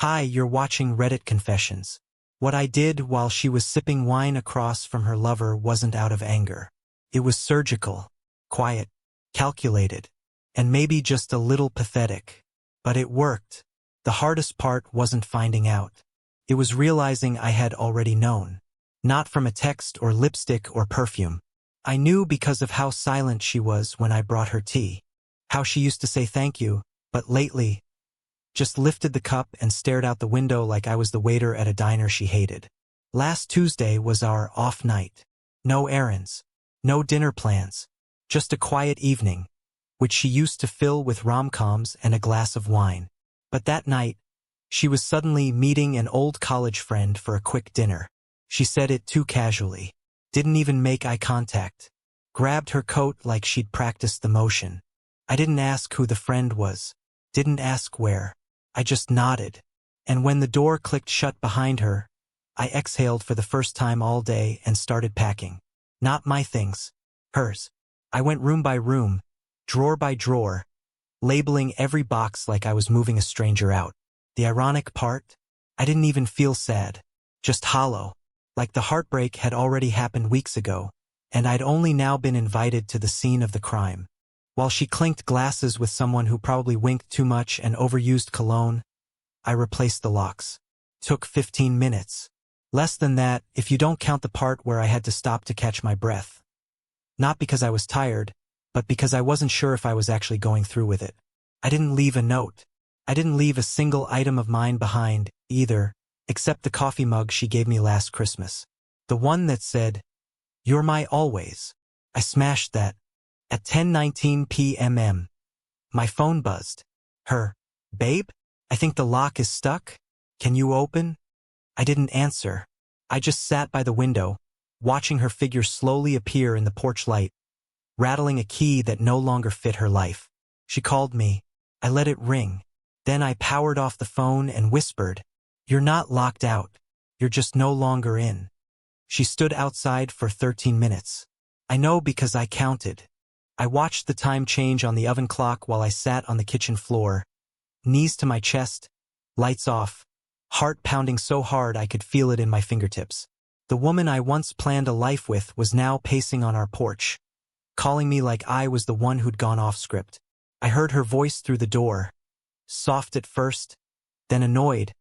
Hi, you're watching Reddit Confessions. What I did while she was sipping wine across from her lover wasn't out of anger. It was surgical, quiet, calculated, and maybe just a little pathetic. But it worked. The hardest part wasn't finding out. It was realizing I had already known. Not from a text or lipstick or perfume. I knew because of how silent she was when I brought her tea. How she used to say thank you, but lately, just lifted the cup and stared out the window like I was the waiter at a diner she hated. Last Tuesday was our off night. No errands. No dinner plans. Just a quiet evening, which she used to fill with rom-coms and a glass of wine. But that night, she was suddenly meeting an old college friend for a quick dinner. She said it too casually. Didn't even make eye contact. Grabbed her coat like she'd practiced the motion. I didn't ask who the friend was. Didn't ask where. I just nodded. And when the door clicked shut behind her, I exhaled for the first time all day and started packing. Not my things. Hers. I went room by room, drawer by drawer, labeling every box like I was moving a stranger out. The ironic part? I didn't even feel sad. Just hollow. Like the heartbreak had already happened weeks ago, and I'd only now been invited to the scene of the crime. While she clinked glasses with someone who probably winked too much and overused cologne, I replaced the locks. Took 15 minutes. Less than that if you don't count the part where I had to stop to catch my breath. Not because I was tired, but because I wasn't sure if I was actually going through with it. I didn't leave a note. I didn't leave a single item of mine behind, either, except the coffee mug she gave me last Christmas. The one that said, "You're my always." I smashed that. At 10:19 p.m. My phone buzzed. Her. "Babe? I think the lock is stuck. Can you open?" I didn't answer. I just sat by the window, watching her figure slowly appear in the porch light, rattling a key that no longer fit her life. She called me. I let it ring. Then I powered off the phone and whispered, "You're not locked out. You're just no longer in." She stood outside for 13 minutes. I know because I counted. I watched the time change on the oven clock while I sat on the kitchen floor, knees to my chest, lights off, heart pounding so hard I could feel it in my fingertips. The woman I once planned a life with was now pacing on our porch, calling me like I was the one who'd gone off script. I heard her voice through the door, soft at first, then annoyed,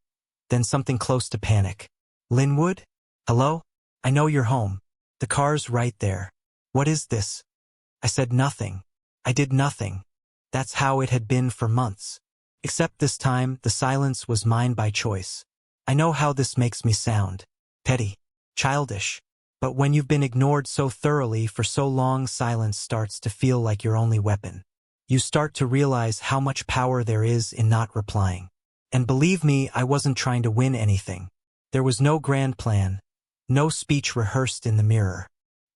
then something close to panic. "Linwood? Hello? I know you're home. The car's right there. What is this?" I said nothing. I did nothing. That's how it had been for months. Except this time, the silence was mine by choice. I know how this makes me sound. Petty. Childish. But when you've been ignored so thoroughly for so long, silence starts to feel like your only weapon. You start to realize how much power there is in not replying. And believe me, I wasn't trying to win anything. There was no grand plan. No speech rehearsed in the mirror.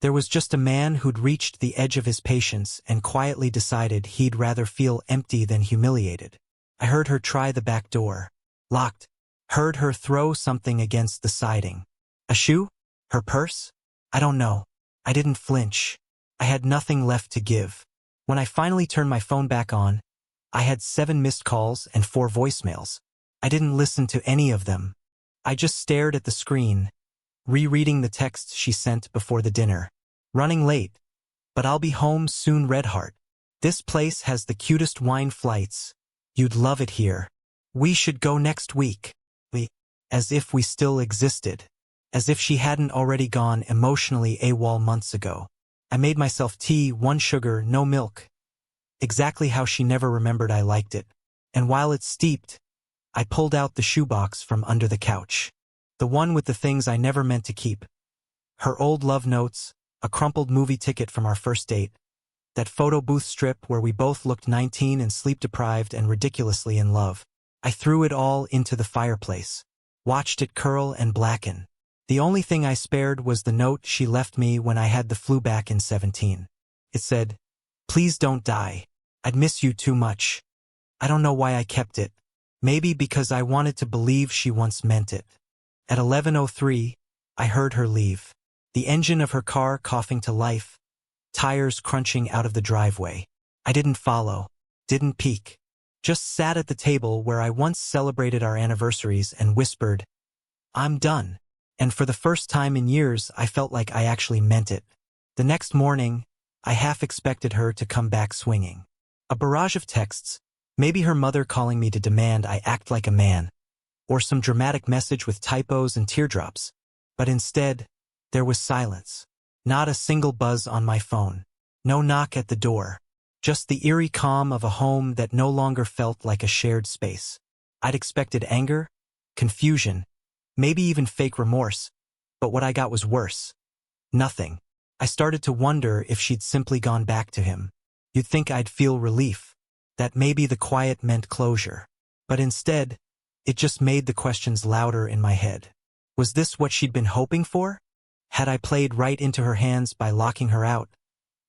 There was just a man who'd reached the edge of his patience and quietly decided he'd rather feel empty than humiliated. I heard her try the back door. Locked. Heard her throw something against the siding. A shoe? Her purse? I don't know. I didn't flinch. I had nothing left to give. When I finally turned my phone back on, I had 7 missed calls and 4 voicemails. I didn't listen to any of them. I just stared at the screen, rereading the texts she sent before the dinner. "Running late. But I'll be home soon, Redheart. This place has the cutest wine flights. You'd love it here. We should go next week." As if we still existed. As if she hadn't already gone emotionally AWOL months ago. I made myself tea, 1 sugar, no milk. Exactly how she never remembered I liked it. And while it steeped, I pulled out the shoebox from under the couch. The one with the things I never meant to keep. Her old love notes, a crumpled movie ticket from our first date, that photo booth strip where we both looked 19 and sleep-deprived and ridiculously in love. I threw it all into the fireplace. Watched it curl and blacken. The only thing I spared was the note she left me when I had the flu back in 17. It said, "Please don't die. I'd miss you too much." I don't know why I kept it. Maybe because I wanted to believe she once meant it. At 11:03, I heard her leave. The engine of her car coughing to life, tires crunching out of the driveway. I didn't follow, didn't peek. just sat at the table where I once celebrated our anniversaries and whispered, "I'm done." And for the first time in years, I felt like I actually meant it. The next morning, I half expected her to come back swinging. A barrage of texts, maybe her mother calling me to demand I act like a man, or some dramatic message with typos and teardrops. But instead, there was silence. Not a single buzz on my phone. No knock at the door. Just the eerie calm of a home that no longer felt like a shared space. I'd expected anger, confusion, maybe even fake remorse, but what I got was worse. Nothing. I started to wonder if she'd simply gone back to him. You'd think I'd feel relief, that maybe the quiet meant closure. But instead, it just made the questions louder in my head. Was this what she'd been hoping for? Had I played right into her hands by locking her out,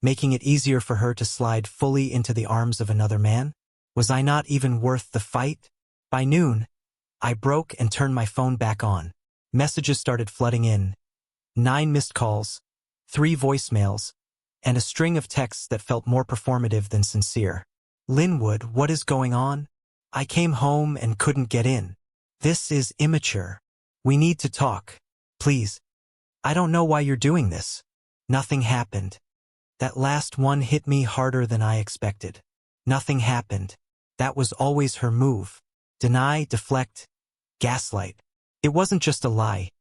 making it easier for her to slide fully into the arms of another man? Was I not even worth the fight? By noon, I broke and turned my phone back on. Messages started flooding in. 9 missed calls, 3 voicemails, and a string of texts that felt more performative than sincere. "Linwood, what is going on? I came home and couldn't get in. This is immature. We need to talk. Please. I don't know why you're doing this." Nothing happened. That last one hit me harder than I expected. Nothing happened. That was always her move. Deny, deflect, gaslight. It wasn't just a lie.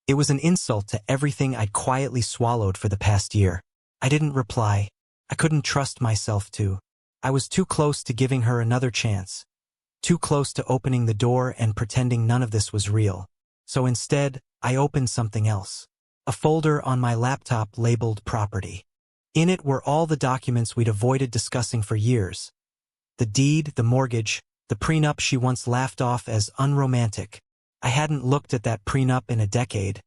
It was an insult to everything I'd quietly swallowed for the past year. I didn't reply. I couldn't trust myself to. I was too close to giving her another chance. Too close to opening the door and pretending none of this was real. So instead, I opened something else. A folder on my laptop labeled property. In it were all the documents we'd avoided discussing for years. The deed, the mortgage, the prenup she once laughed off as unromantic. I hadn't looked at that prenup in a decade,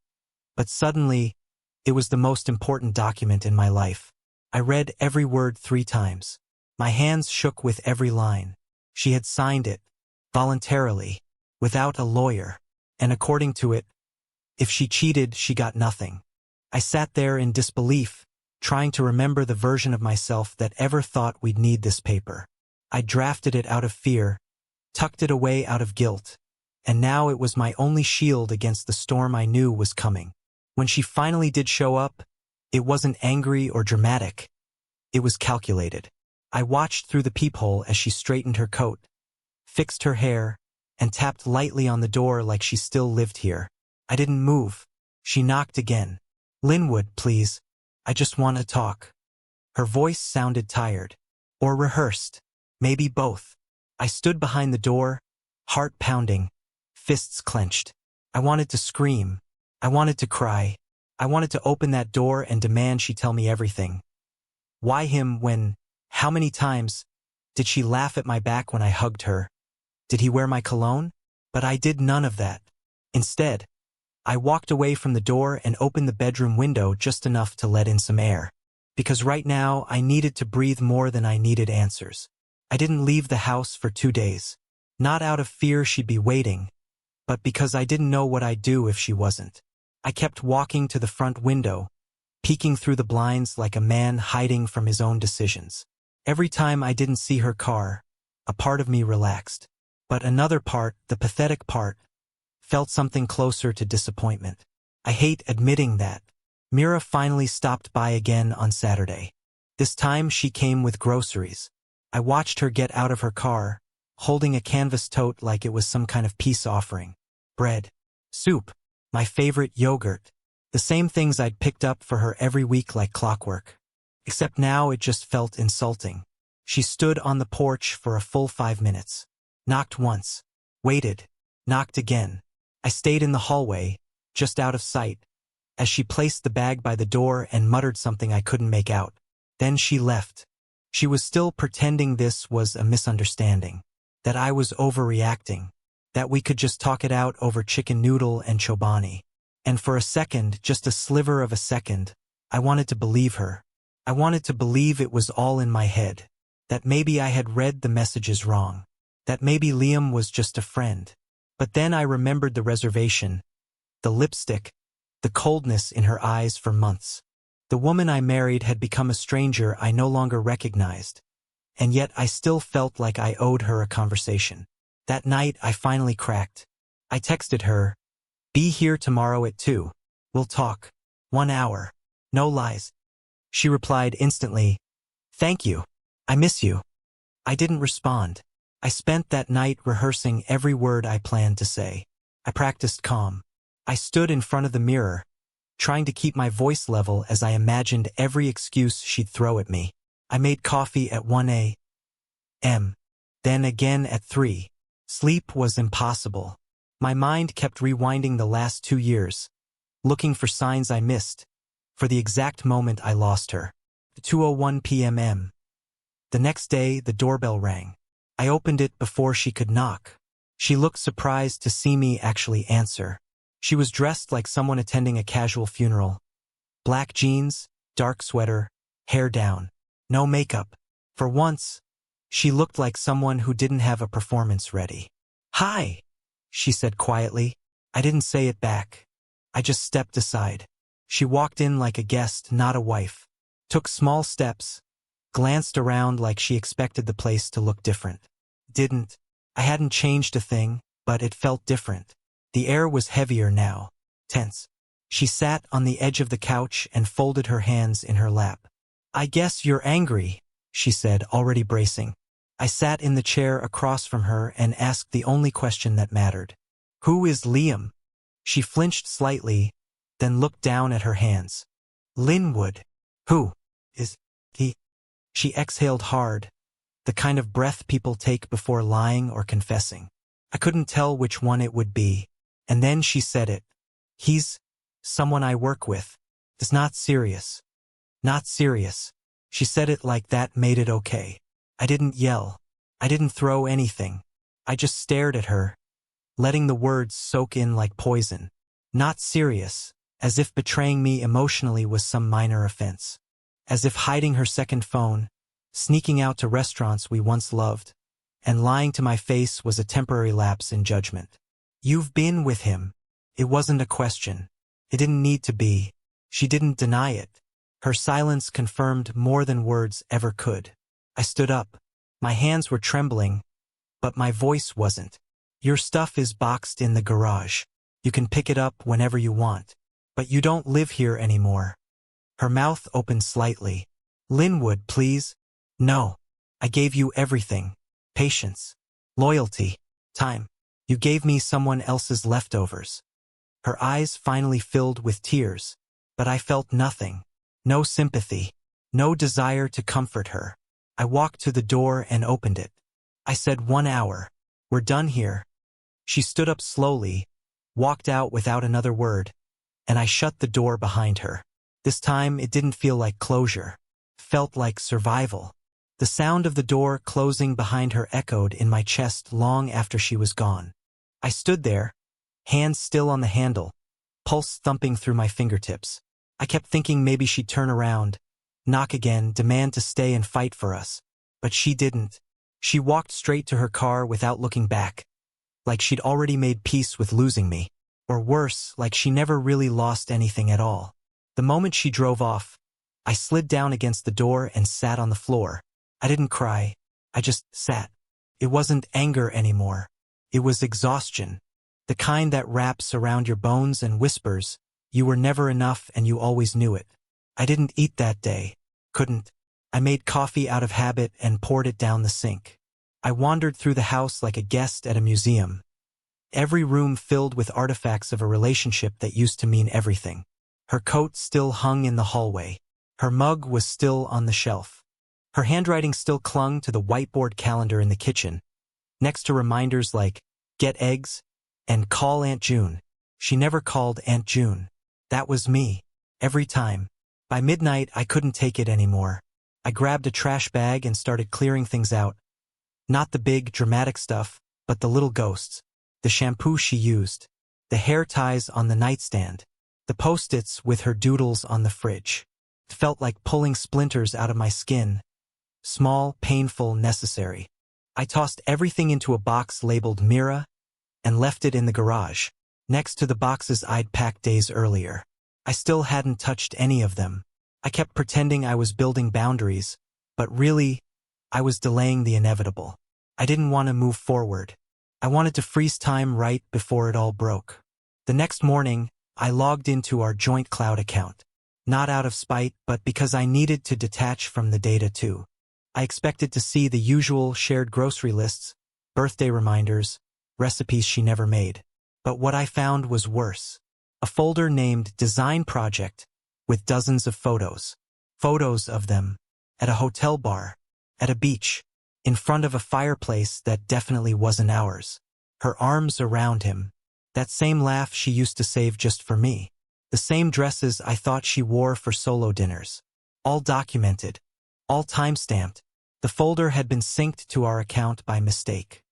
but suddenly, it was the most important document in my life. I read every word 3 times. My hands shook with every line. She had signed it, voluntarily, without a lawyer, and according to it, if she cheated, she got nothing. I sat there in disbelief, trying to remember the version of myself that ever thought we'd need this paper. I drafted it out of fear, tucked it away out of guilt, and now it was my only shield against the storm I knew was coming. When she finally did show up, it wasn't angry or dramatic. It was calculated. I watched through the peephole as she straightened her coat, fixed her hair, and tapped lightly on the door like she still lived here. I didn't move. She knocked again. "Linwood, please. I just want to talk." Her voice sounded tired. Or rehearsed. Maybe both. I stood behind the door, heart pounding, fists clenched. I wanted to scream. I wanted to cry. I wanted to open that door and demand she tell me everything. Why him when, how many times, did she laugh at my back when I hugged her? Did he wear my cologne? But I did none of that. Instead, I walked away from the door and opened the bedroom window just enough to let in some air. Because right now, I needed to breathe more than I needed answers. I didn't leave the house for 2 days. Not out of fear she'd be waiting, but because I didn't know what I'd do if she wasn't. I kept walking to the front window, peeking through the blinds like a man hiding from his own decisions. Every time I didn't see her car, a part of me relaxed. But another part, the pathetic part, felt something closer to disappointment. I hate admitting that. Mira finally stopped by again on Saturday. This time she came with groceries. I watched her get out of her car, holding a canvas tote like it was some kind of peace offering. Bread, soup, my favorite yogurt, the same things I'd picked up for her every week like clockwork. Except now it just felt insulting. She stood on the porch for a full 5 minutes. Knocked once, waited, knocked again. I stayed in the hallway, just out of sight, as she placed the bag by the door and muttered something I couldn't make out. Then she left. She was still pretending this was a misunderstanding, that I was overreacting, that we could just talk it out over chicken noodle and chobani. And for a second, just a sliver of a second, I wanted to believe her. I wanted to believe it was all in my head, that maybe I had read the messages wrong, that maybe Liam was just a friend. But then I remembered the reservation, the lipstick, the coldness in her eyes for months. The woman I married had become a stranger I no longer recognized, and yet I still felt like I owed her a conversation. That night, I finally cracked. I texted her, "Be here tomorrow at 2. We'll talk. 1 hour. No lies." She replied instantly, "Thank you. I miss you." I didn't respond. I spent that night rehearsing every word I planned to say. I practiced calm. I stood in front of the mirror, trying to keep my voice level as I imagined every excuse she'd throw at me. I made coffee at 1 a.m., then again at 3. Sleep was impossible. My mind kept rewinding the last 2 years, looking for signs I missed, for the exact moment I lost her. 2:01 p.m. The next day, the doorbell rang. I opened it before she could knock. She looked surprised to see me actually answer. She was dressed like someone attending a casual funeral. Black jeans, dark sweater, hair down. No makeup. For once, she looked like someone who didn't have a performance ready. "Hi," she said quietly. I didn't say it back. I just stepped aside. She walked in like a guest, not a wife. Took small steps, glanced around like she expected the place to look different. Didn't. I hadn't changed a thing, but it felt different. The air was heavier now, tense. She sat on the edge of the couch and folded her hands in her lap. "I guess you're angry," she said, already bracing. I sat in the chair across from her and asked the only question that mattered. "Who is Liam?" She flinched slightly, then looked down at her hands. "Linwood." "Who is he?" She exhaled hard, the kind of breath people take before lying or confessing. I couldn't tell which one it would be, and then she said it. "He's someone I work with. It's not serious." Not serious. She said it like that made it okay. I didn't yell. I didn't throw anything. I just stared at her, letting the words soak in like poison. Not serious, as if betraying me emotionally was some minor offense. As if hiding her second phone, sneaking out to restaurants we once loved, and lying to my face was a temporary lapse in judgment. "You've been with him." It wasn't a question. It didn't need to be. She didn't deny it. Her silence confirmed more than words ever could. I stood up. My hands were trembling, but my voice wasn't. "Your stuff is boxed in the garage. You can pick it up whenever you want. But you don't live here anymore." Her mouth opened slightly. "Linwood, please." "No. I gave you everything. Patience. Loyalty. Time. You gave me someone else's leftovers." Her eyes finally filled with tears, but I felt nothing. No sympathy. No desire to comfort her. I walked to the door and opened it. I said, "1 hour. We're done here." She stood up slowly, walked out without another word, and I shut the door behind her. This time it didn't feel like closure. It felt like survival. The sound of the door closing behind her echoed in my chest long after she was gone. I stood there, hands still on the handle, pulse thumping through my fingertips. I kept thinking maybe she'd turn around, knock again, demand to stay and fight for us. But she didn't. She walked straight to her car without looking back, like she'd already made peace with losing me. Or worse, like she never really lost anything at all. The moment she drove off, I slid down against the door and sat on the floor. I didn't cry. I just sat. It wasn't anger anymore. It was exhaustion. The kind that wraps around your bones and whispers, "You were never enough and you always knew it." I didn't eat that day. Couldn't. I made coffee out of habit and poured it down the sink. I wandered through the house like a guest at a museum. Every room filled with artifacts of a relationship that used to mean everything. Her coat still hung in the hallway. Her mug was still on the shelf. Her handwriting still clung to the whiteboard calendar in the kitchen, next to reminders like, "Get eggs," and "Call Aunt June." She never called Aunt June. That was me. Every time. By midnight, I couldn't take it anymore. I grabbed a trash bag and started clearing things out. Not the big, dramatic stuff, but the little ghosts. The shampoo she used. The hair ties on the nightstand. The Post-its with her doodles on the fridge. It felt like pulling splinters out of my skin. Small, painful, necessary. I tossed everything into a box labeled Mira and left it in the garage, next to the boxes I'd packed days earlier. I still hadn't touched any of them. I kept pretending I was building boundaries, but really, I was delaying the inevitable. I didn't want to move forward. I wanted to freeze time right before it all broke. The next morning, I logged into our joint cloud account. Not out of spite, but because I needed to detach from the data too. I expected to see the usual shared grocery lists, birthday reminders, recipes she never made. But what I found was worse. A folder named Design Project, with dozens of photos. Photos of them. At a hotel bar. At a beach. In front of a fireplace that definitely wasn't ours. Her arms around him. That same laugh she used to save just for me. The same dresses I thought she wore for solo dinners. All documented. All time-stamped. The folder had been synced to our account by mistake.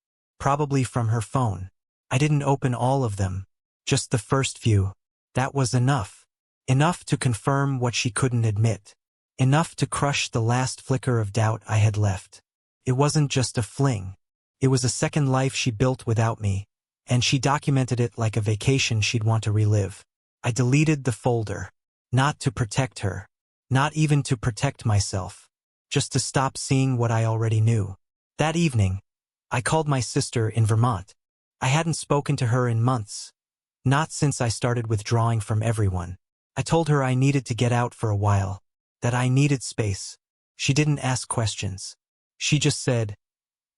Probably from her phone. I didn't open all of them. Just the first few. That was enough. Enough to confirm what she couldn't admit. Enough to crush the last flicker of doubt I had left. It wasn't just a fling. It was a second life she built without me, and she documented it like a vacation she'd want to relive. I deleted the folder. Not to protect her. Not even to protect myself. Just to stop seeing what I already knew. That evening, I called my sister in Vermont. I hadn't spoken to her in months. Not since I started withdrawing from everyone. I told her I needed to get out for a while. That I needed space. She didn't ask questions. She just said,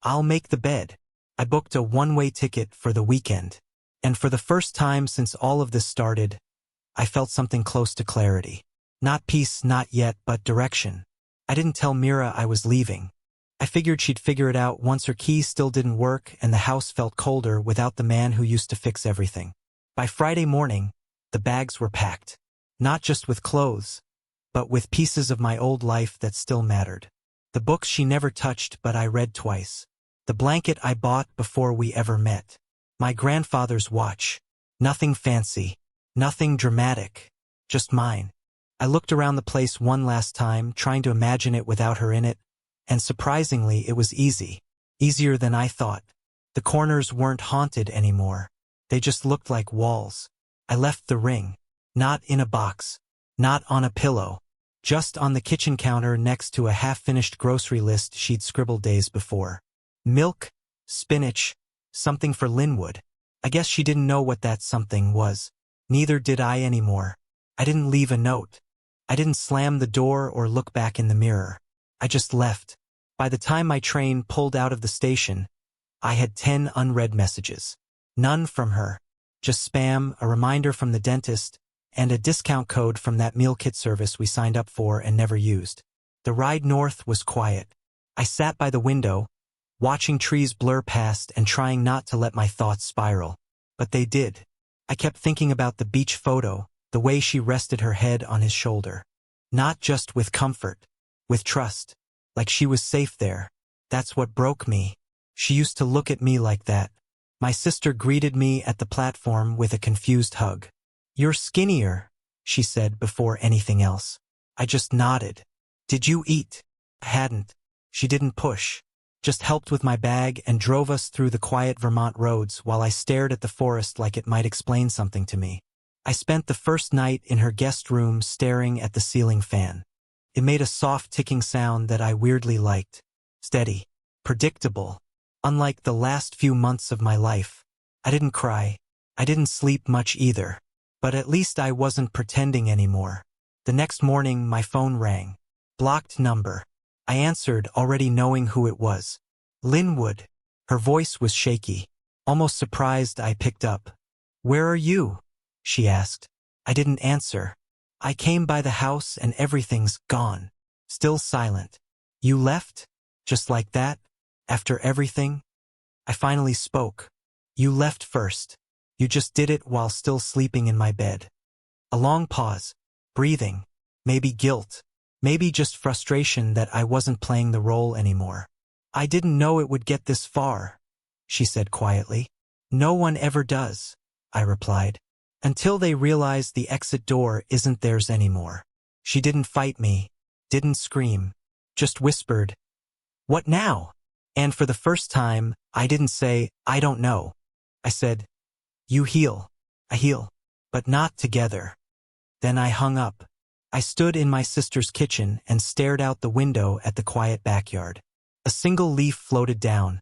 "I'll make the bed." I booked a one-way ticket for the weekend. And for the first time since all of this started, I felt something close to clarity. Not peace, not yet, but direction. I didn't tell Mira I was leaving. I figured she'd figure it out once her key still didn't work and the house felt colder without the man who used to fix everything. By Friday morning, the bags were packed. Not just with clothes, but with pieces of my old life that still mattered. The books she never touched but I read twice. The blanket I bought before we ever met. My grandfather's watch. Nothing fancy. Nothing dramatic. Just mine. I looked around the place one last time, trying to imagine it without her in it, and surprisingly it was easy. Easier than I thought. The corners weren't haunted anymore. They just looked like walls. I left the ring. Not in a box. Not on a pillow. Just on the kitchen counter next to a half-finished grocery list she'd scribbled days before. Milk, spinach, something for Linwood. I guess she didn't know what that something was. Neither did I anymore. I didn't leave a note. I didn't slam the door or look back in the mirror. I just left. By the time my train pulled out of the station, I had 10 unread messages. None from her. Just spam, a reminder from the dentist, and a discount code from that meal kit service we signed up for and never used. The ride north was quiet. I sat by the window, watching trees blur past and trying not to let my thoughts spiral. But they did. I kept thinking about the beach photo, the way she rested her head on his shoulder. Not just with comfort, with trust, like she was safe there. That's what broke me. She used to look at me like that. My sister greeted me at the platform with a confused hug. "You're skinnier," she said before anything else. I just nodded. "Did you eat?" I hadn't. She didn't push. Just helped with my bag and drove us through the quiet Vermont roads while I stared at the forest like it might explain something to me. I spent the first night in her guest room staring at the ceiling fan. It made a soft ticking sound that I weirdly liked. Steady. Predictable. Unlike the last few months of my life. I didn't cry. I didn't sleep much either. But at least I wasn't pretending anymore. The next morning my phone rang. Blocked number. I answered, already knowing who it was. Linwood. Her voice was shaky. Almost surprised I picked up. "Where are you?" she asked. I didn't answer. "I came by the house and everything's gone." Still silent. "You left? Just like that? After everything?" I finally spoke. "You left first. You just did it while still sleeping in my bed." A long pause. Breathing. Maybe guilt. Maybe just frustration that I wasn't playing the role anymore. "I didn't know it would get this far," she said quietly. "No one ever does," I replied. "Until they realize the exit door isn't theirs anymore." She didn't fight me. Didn't scream. Just whispered, "What now?" And for the first time, I didn't say, "I don't know." I said, "You heal." I heal. But not together. Then I hung up. I stood in my sister's kitchen and stared out the window at the quiet backyard. A single leaf floated down,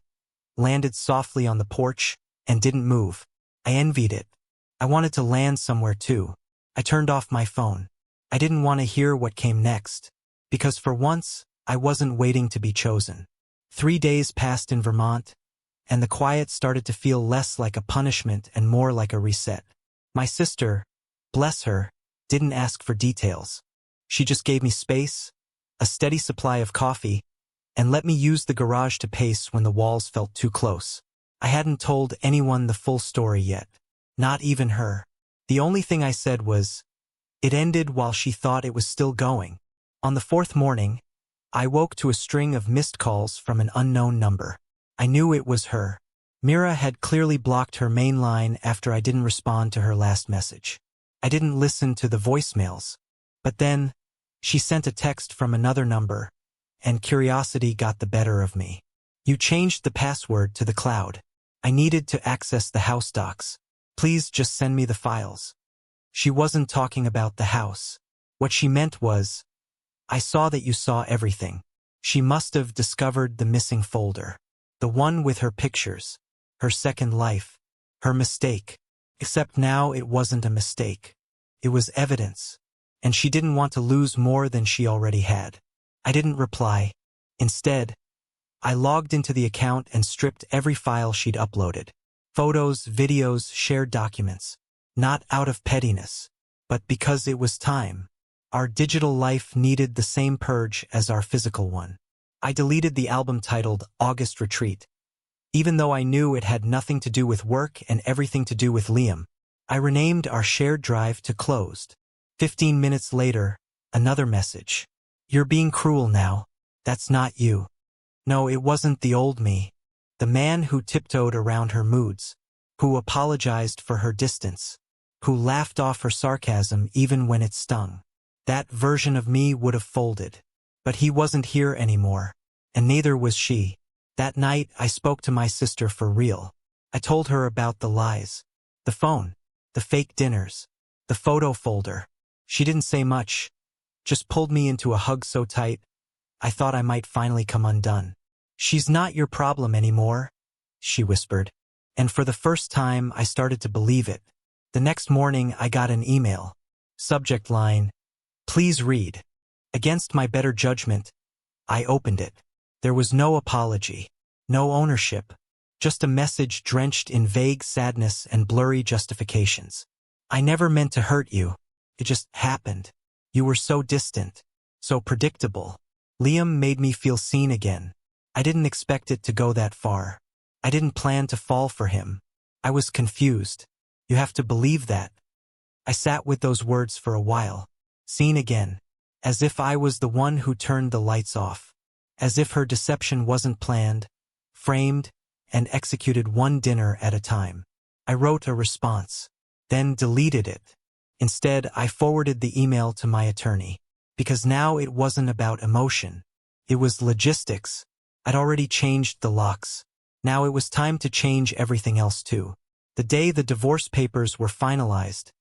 landed softly on the porch, and didn't move. I envied it. I wanted to land somewhere too. I turned off my phone. I didn't want to hear what came next, because for once, I wasn't waiting to be chosen. 3 days passed in Vermont, and the quiet started to feel less like a punishment and more like a reset. My sister, bless her, didn't ask for details. She just gave me space, a steady supply of coffee, and let me use the garage to pace when the walls felt too close. I hadn't told anyone the full story yet, not even her. The only thing I said was, it ended while she thought it was still going. On the 4th morning, I woke to a string of missed calls from an unknown number. I knew it was her. Mira had clearly blocked her main line after I didn't respond to her last message. I didn't listen to the voicemails. But then, she sent a text from another number, and curiosity got the better of me. You changed the password to the cloud. I needed to access the house docs. Please just send me the files. She wasn't talking about the house. What she meant was, I saw that you saw everything. She must have discovered the missing folder. The one with her pictures. Her second life. Her mistake. Except now it wasn't a mistake. It was evidence. And she didn't want to lose more than she already had. I didn't reply. Instead, I logged into the account and stripped every file she'd uploaded. Photos, videos, shared documents. Not out of pettiness, but because it was time. Our digital life needed the same purge as our physical one. I deleted the album titled August Retreat. Even though I knew it had nothing to do with work and everything to do with Liam, I renamed our shared drive to Closed. 15 minutes later, another message. You're being cruel now. That's not you. No, it wasn't the old me. The man who tiptoed around her moods, who apologized for her distance, who laughed off her sarcasm even when it stung. That version of me would have folded. But he wasn't here anymore, and neither was she. That night, I spoke to my sister for real. I told her about the lies, the phone, the fake dinners, the photo folder. She didn't say much, just pulled me into a hug so tight, I thought I might finally come undone. She's not your problem anymore, she whispered. And for the first time, I started to believe it. The next morning, I got an email. Subject line, please read. Against my better judgment, I opened it. There was no apology, no ownership, just a message drenched in vague sadness and blurry justifications. I never meant to hurt you. It just happened. You were so distant, so predictable. Liam made me feel seen again. I didn't expect it to go that far. I didn't plan to fall for him. I was confused. You have to believe that. I sat with those words for a while. Seen again. As if I was the one who turned the lights off. As if her deception wasn't planned, framed, and executed one dinner at a time. I wrote a response, then deleted it. Instead, I forwarded the email to my attorney. Because now it wasn't about emotion. It was logistics. I'd already changed the locks. Now it was time to change everything else too. The day the divorce papers were finalized,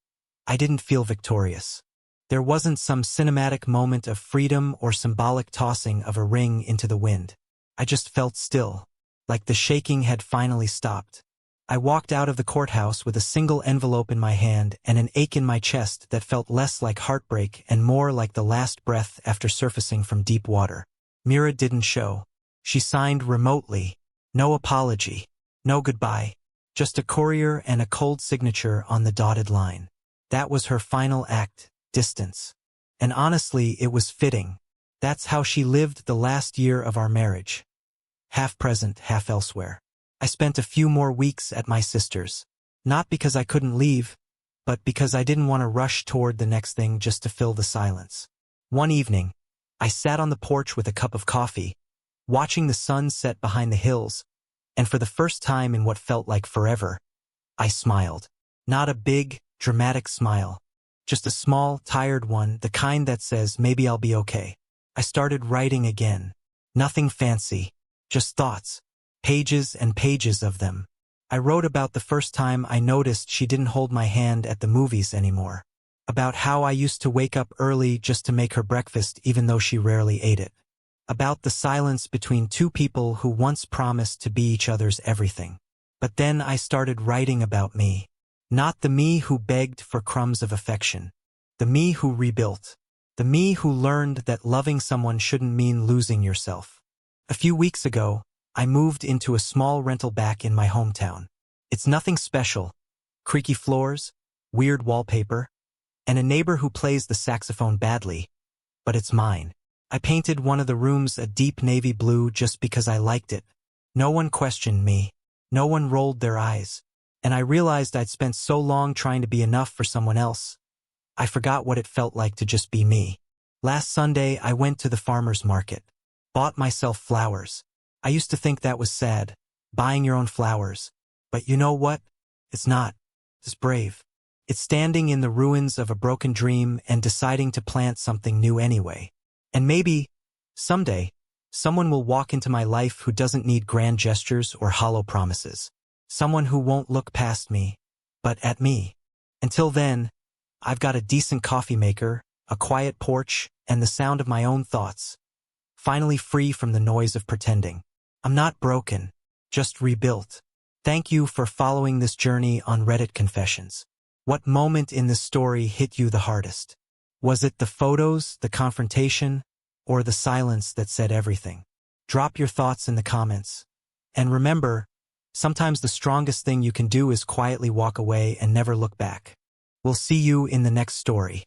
I didn't feel victorious. There wasn't some cinematic moment of freedom or symbolic tossing of a ring into the wind. I just felt still, like the shaking had finally stopped. I walked out of the courthouse with a single envelope in my hand and an ache in my chest that felt less like heartbreak and more like the last breath after surfacing from deep water. Mira didn't show. She signed remotely. No apology. No goodbye. Just a courier and a cold signature on the dotted line. That was her final act. Distance. And honestly, it was fitting. That's how she lived the last year of our marriage. Half present, half elsewhere. I spent a few more weeks at my sister's. Not because I couldn't leave, but because I didn't want to rush toward the next thing just to fill the silence. One evening, I sat on the porch with a cup of coffee, watching the sun set behind the hills, and for the first time in what felt like forever, I smiled. Not a big, dramatic smile. Just a small, tired one, the kind that says, maybe I'll be okay. I started writing again. Nothing fancy. Just thoughts. Pages and pages of them. I wrote about the first time I noticed she didn't hold my hand at the movies anymore. About how I used to wake up early just to make her breakfast even though she rarely ate it. about the silence between two people who once promised to be each other's everything. But then I started writing about me. Not the me who begged for crumbs of affection. The me who rebuilt. The me who learned that loving someone shouldn't mean losing yourself. A few weeks ago, I moved into a small rental back in my hometown. It's nothing special. Creaky floors, weird wallpaper, and a neighbor who plays the saxophone badly. But it's mine. I painted one of the rooms a deep navy blue just because I liked it. No one questioned me. No one rolled their eyes. And I realized I'd spent so long trying to be enough for someone else. I forgot what it felt like to just be me. Last Sunday, I went to the farmer's market. Bought myself flowers. I used to think that was sad, buying your own flowers. But you know what? It's not. It's brave. It's standing in the ruins of a broken dream and deciding to plant something new anyway. And maybe, someday, someone will walk into my life who doesn't need grand gestures or hollow promises. Someone who won't look past me, but at me. Until then, I've got a decent coffee maker, a quiet porch, and the sound of my own thoughts. Finally free from the noise of pretending. I'm not broken, just rebuilt. Thank you for following this journey on Reddit Confessions. What moment in this story hit you the hardest? Was it the photos, the confrontation, or the silence that said everything? Drop your thoughts in the comments. And remember, sometimes the strongest thing you can do is quietly walk away and never look back. We'll see you in the next story.